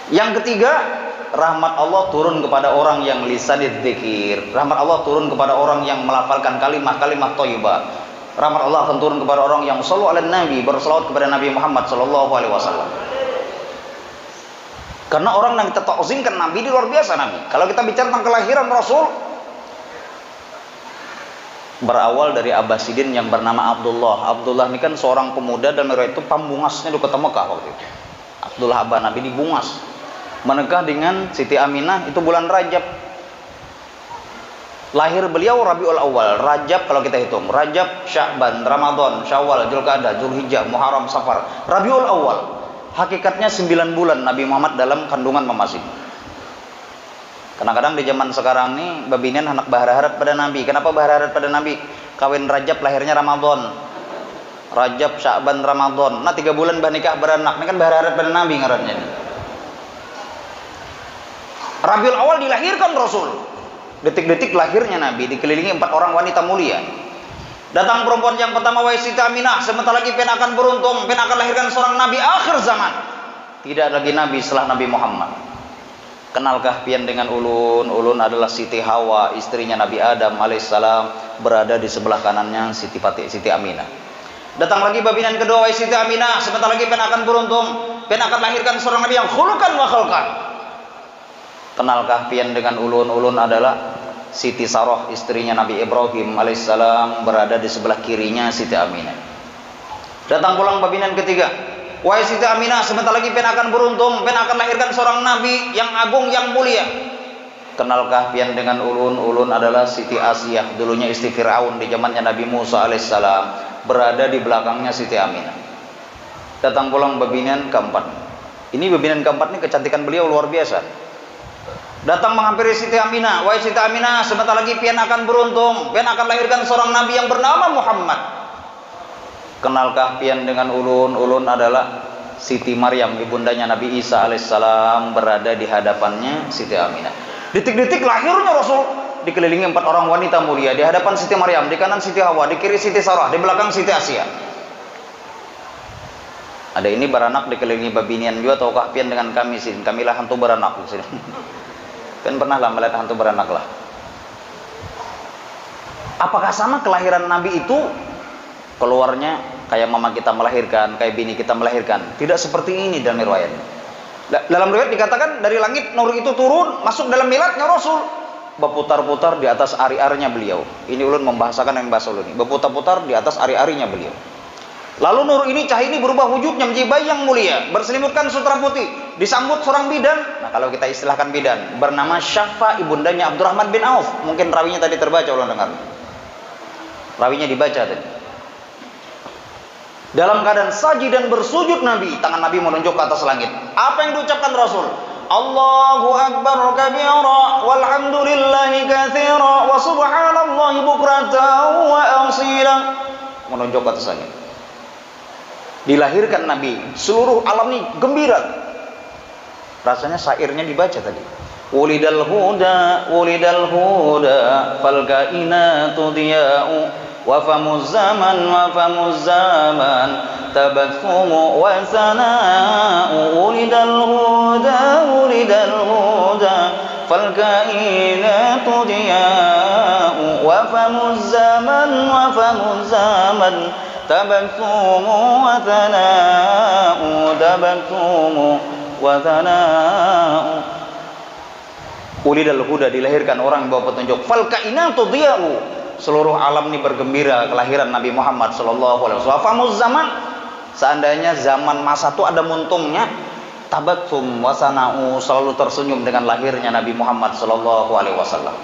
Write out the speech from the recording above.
Yang ketiga, rahmat Allah turun kepada orang yang lisanid dzikir. Rahmat Allah turun kepada orang yang melafalkan kalimat-kalimat thayyibah. Rahmat Allah akan turun kepada orang yang shallu ala nabi, berselawat kepada Nabi Muhammad sallallahu alaihi wasallam. Karena orang yang kita ta'zimkan Nabi ini luar biasa Nabi. Kalau kita bicara tentang kelahiran Rasul, berawal dari Abbasidin yang bernama Abdullah. Abdullah ini kan seorang pemuda dan mereka itu pambungasnya di kota Mekah waktu itu. Abdullah abah Nabi dibungas. Menikah dengan Siti Aminah itu bulan Rajab. Lahir beliau Rabiul Awal, Rajab kalau kita hitung, Rajab, Sya'ban, Ramadan, Syawal, Dzulqa'dah, Dzulhijjah, Muharram, Safar, Rabiul Awal. Hakikatnya 9 bulan Nabi Muhammad dalam kandungan Mama Siti. Kadang-kadang di zaman sekarang nih babinian anak berharap pada Nabi. Kenapa berharap pada Nabi? Kawin Rajab lahirnya Ramadan. Rajab, Sya'ban, Ramadan. Nah 3 bulan nikah beranak. Ini kan berharap pada Nabi ngarannya nih. Rabiul Awal dilahirkan Rasul. Detik-detik lahirnya Nabi dikelilingi 4 orang wanita mulia. Datang perempuan yang pertama wahai Siti Aminah, sebentar lagi pen akan beruntung, pen akan lahirkan seorang nabi akhir zaman. Tidak lagi nabi setelah Nabi Muhammad. Kenalkah pian dengan ulun? Ulun adalah Siti Hawa, istrinya Nabi Adam alaihissalam, berada di sebelah kanannya Siti Aminah. Datang lagi babinan kedua wahai Siti Aminah, sebentar lagi pen akan beruntung, pen akan lahirkan seorang nabi yang khuluqan wa khalqan. Kenalkah pian dengan ulun? Ulun adalah Siti Saroh, istrinya Nabi Ibrahim alaihissalam, berada di sebelah kirinya Siti Aminah. Datang pulang babinan ketiga, wahai Siti Aminah, sebentar lagi pen akan beruntung, pen akan lahirkan seorang nabi yang agung, yang mulia. Kenalkah pian dengan ulun? Ulun adalah Siti Asiyah, dulunya istri Fir'aun di zamannya Nabi Musa alaihissalam, berada di belakangnya Siti Aminah. Datang pulang babinan keempat. Ini babinan keempat ini kecantikan beliau luar biasa. Datang menghampiri Siti Aminah, wahai Siti Aminah, sebentar lagi pian akan beruntung, pian akan lahirkan seorang nabi yang bernama Muhammad. Kenalkah pian dengan ulun? Ulun adalah Siti Maryam, ibundanya Nabi Isa alaihissalam, berada di hadapannya Siti Aminah. Detik-detik lahirnya Rasul dikelilingi 4 orang wanita mulia, di hadapan Siti Maryam, di kanan Siti Hawa, di kiri Siti Sarah, di belakang Siti Asia. Ada ini beranak dikelilingi babinian juga, tahukah pian dengan kami sini? Kamilah hantu beranak di sini. Kan pernah lah melihat hantu beranak lah. Apakah sama kelahiran Nabi itu keluarnya kayak mama kita melahirkan, kayak bini kita melahirkan? Tidak seperti ini dalam riwayat. Dalam riwayat dikatakan dari langit nur itu turun masuk dalam miladnya Rasul, berputar-putar di atas ari-arinya beliau. Ini ulun membahasakan yang bahasa ulun ini. Berputar-putar di atas ari-arinya beliau. Lalu nur ini, cahaya ini berubah wujudnya menjadi bayi yang mulia, berselimutkan sutra putih, disambut seorang bidan. Nah kalau kita istilahkan bidan, bernama Syafa, ibundanya Abdurrahman bin Auf. Mungkin rawinya tadi terbaca, ulun dengar. Rawinya dibaca tadi. Dalam keadaan sajid dan bersujud Nabi, tangan Nabi menunjuk ke atas langit. Apa yang diucapkan Rasul? Allahu Akbar kabira, walhamdulillahi katsira, wa subhanallahi bukratan wa asila. Menunjuk ke atas langit. Dilahirkan Nabi, seluruh alam ini gembira. Rasanya syairnya dibaca tadi. Wulidal huda fal kainatu diya'u wa famuz zaman tabathumu wa sana'u. Wulidal huda fal kainatu diya'u wa famuz zaman tabaktumu wa thana'u, tabaktumu wa thana'u. Ulidal huda, dilahirkan orang yang bawa petunjuk. Fal kainatu diya'u, seluruh alam ini bergembira kelahiran Nabi Muhammad sallallahu alaihi wasallam. Famuz zaman, seandainya zaman masa itu ada muntungnya, tabaktum wa sana'u, selalu tersenyum dengan lahirnya Nabi Muhammad sallallahu alaihi wasallam.